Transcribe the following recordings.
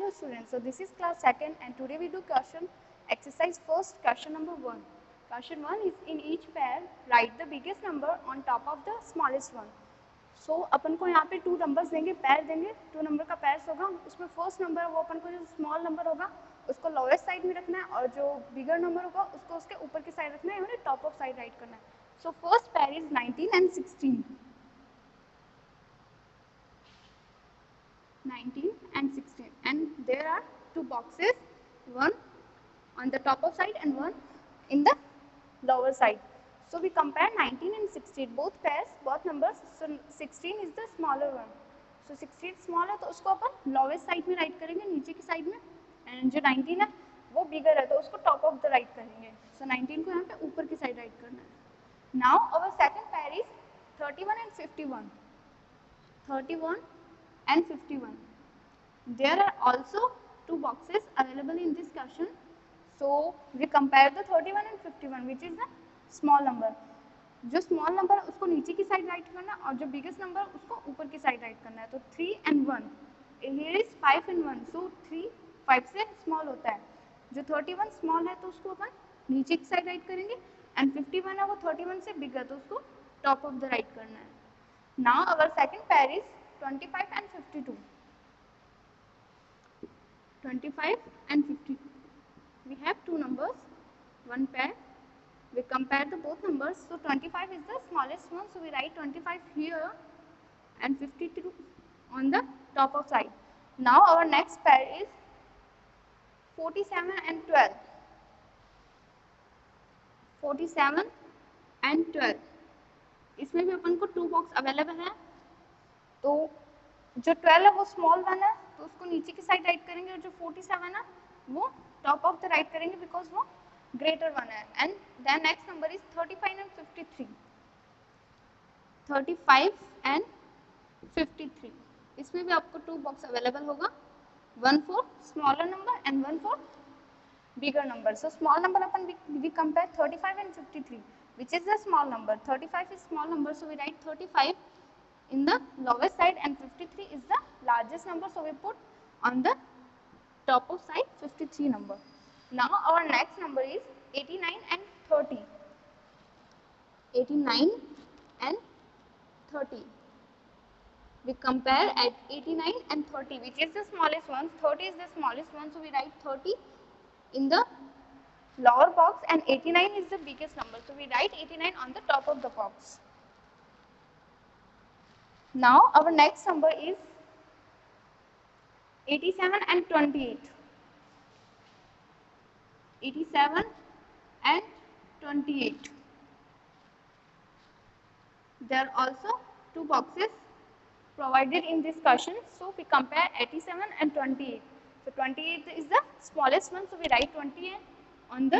Hello students, so this is class 2nd and today we do question exercise first, question number 1. Question 1 is in each pair write the biggest number on top of the smallest one. So अपन को यहाँ पे 2 numbers देंगे, पैर देंगे, 2 number का pairs होगा, उसमें first number वो अपन को जो स्मॉल नंबर होगा उसको लोवेस्ट साइड में रखना है और जो बिगर नंबर होगा उसको उसके ऊपर की साइड रखना है, यानी टॉप ऑफ साइड राइट करना है. सो फर्स्ट पैर is 19 and 16. 19 and 16 and there are 2 boxes, one on the top of side and one in the lower side. So we compare 19 and 16, both pairs, both numbers. So 16 is the smaller one. So 16 small है तो उसको अपन lowest side में write करेंगे, नीचे की side में, and जो 19 है वो bigger है तो उसको top of the write करेंगे. So 19 को यहाँ पे ऊपर की side write करना है. Now our second pair is 31 and 51. 31 and 51. There are also 2 boxes available in this question. So we compare the 31 and 51, which is the small number. जो small number है उसको नीचे की side write करना और जो biggest number उसको ऊपर की side write करना है. तो 3 and 1. Here is 5 and 1. So 3 5 से small होता है. जो 31 small है तो उसको अपन नीचे की side write करेंगे and 51 है वो 31 से big है तो उसको top of the write करना है. Now our second pair is 25 and 52. 25 and 52. We have 2 numbers, one pair. We compare the both numbers. So 25 is the smallest one, so we write 25 here and 52 on the top of side. Now our next pair is 47 and 12. 47 and 12. इसमें भी अपन को 2 box available है. तो जो 12 है वो small one है तो उसको नीचे की साइड राइट करेंगे और जो 47 है वो टॉप ऑफ द राइट करेंगे बिकॉज वो ग्रेटर वन है. And then next number is 35 and 53. 35 and 53. इसमें भी आपको 2 बॉक्स अवेलेबल होगा, one for smaller number and one for bigger number. So small number upon we compare 35 and 53, which is the small number. 35 is small number, so we write 35 in the lowest side and 53 is the largest number, so we put on the top of side 53 number. Now our next number is 89 and 30. 89 and 30. We compare at 89 and 30, which is the smallest one. 30 is the smallest one, so we write 30 in the lower box and 89 is the biggest number, so we write 89 on the top of the box. Now our next number is 87 and 28. 87 and 28. There are also 2 boxes provided in this question, so we compare 87 and 28. So 28 is the smallest one, so we write 28 on the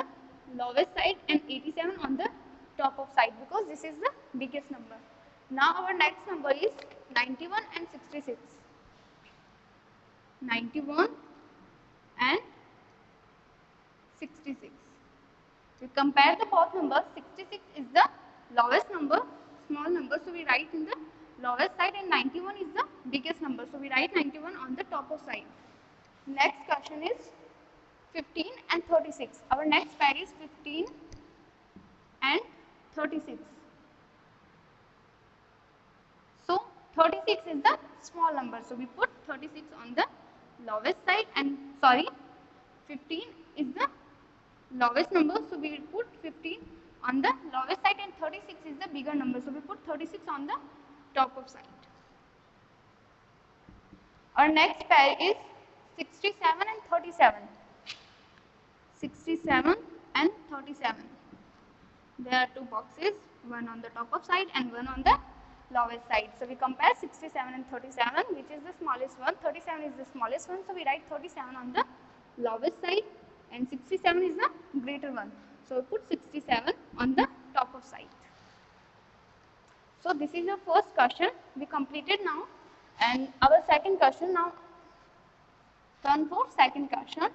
lowest side and 87 on the top of side because this is the biggest number. Now our next number is 91 and 66. 91 and 66. We compare the both numbers. 66 is the lowest number, small number, so we write in the lowest side and 91 is the biggest number, so we write 91 on the top of side. Next question is 15 and 36. Our next pair is 15 and 36. So 36 is the small number, so we put 36 on the lowest side and 15 is the lowest number, so we will put 15 on the lowest side and 36 is the bigger number, so we put 36 on the top of side. Our next pair is 67 and 37. 67 and 37. There are 2 boxes, one on the top of side and one on the lowest side. So we compare 67 and 37, which is the smallest one. 37 is the smallest one, so we write 37 on the lowest side and 67 is the greater one. So we put 67 on the top of side. So this is your first question we completed now, and our second question now. Turn for second question.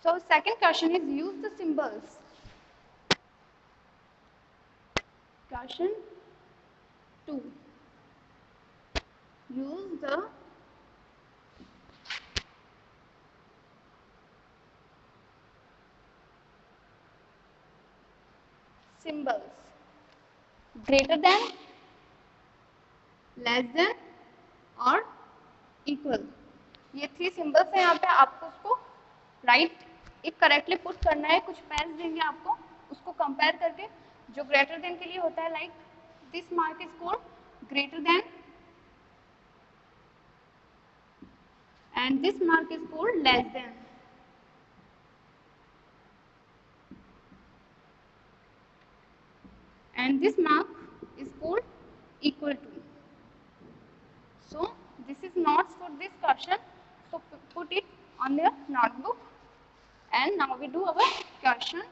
So second question is use the symbols. Question 2. Use the symbols. Greater than, less than और equal. ये 3 symbols हैं यहाँ पे. आपको उसको right एक correctly put करना है. कुछ पेयर्स देंगे आपको, उसको कंपेयर करके जो ग्रेटर देन के लिए होता है, like this mark is called greater than and this mark is called less than. And this mark is called equal to. So this is notes for this question. So put it on your notebook. And now we do our question.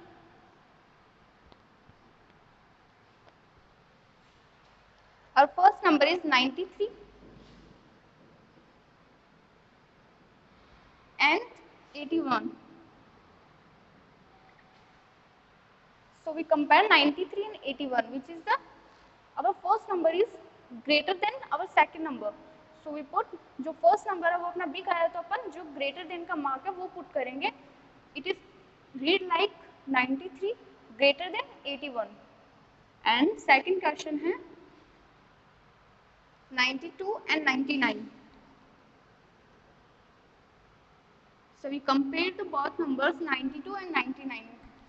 Our first number is 93 and 81. So we compare 93 and 81, which is the our first number is greater than our second number. So we put जो first number है वो अपना big आया तो अपन जो greater than का mark है वो put करेंगे. It is read like 93 greater than 81. And second question है 92 and 99. So we compare the both numbers 92 and 99.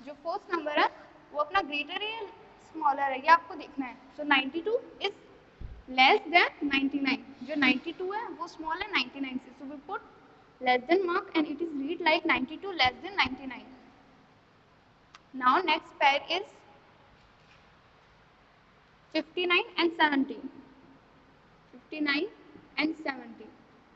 जो first number है वो अपना greater है smaller है, ये आपको देखना है. So 92 is less than 99. जो 92 है वो small है 99 से. So we put less than mark and it is read like 92 less than 99. Now next pair is 59 and 70. 59 and 70.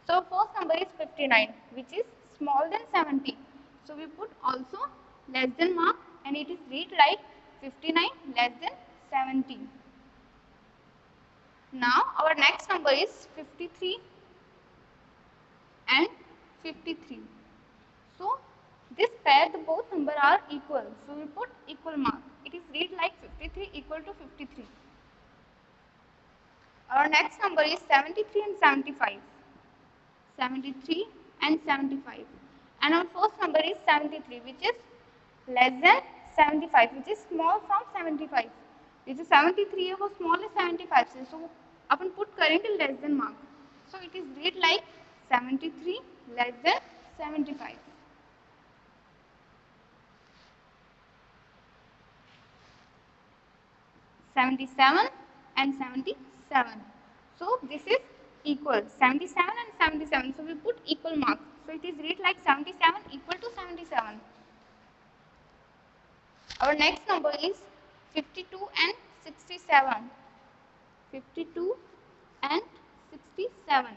So first number is 59, which is smaller than 70. So we put also less than mark and it is read like 59 less than 70. Now our next number is 53 and 53. So this pair, the both number are equal. So we put equal mark. It is read like 53 equal to 53. Our next number is 73 and 75. 73 and 75. And our first number is 73, which is less than 75, which is small from 75. ये जो 73 है वो small है 75 से. So अपन put करेंगे less than mark. So it is read like 73 less than 75. And 77. So this is equal 77 and 77. So we put equal mark. So it is read like 77 equal to 77. Our next number is 52 and 67. 52 and 67.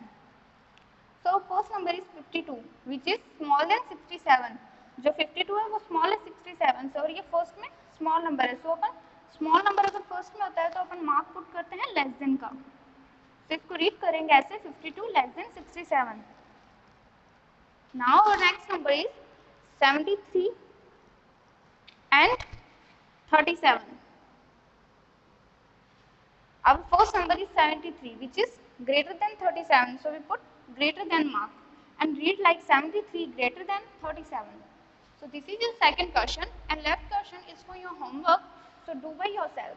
So first number is 52, which is smaller than 67. जो 52 है वो small है 67 से और ये first में small number है. So अपन small number अगर first में होता है तो अपन mark put करते हैं less than का. तो इसको read करेंगे ऐसे 52 less than 67. Now our next number is 73 and 37. Our first number is 73, which is greater than 37. So we put greater than mark and read like 73 greater than 37. So this is your second question and last question is for your homework. So do by yourself.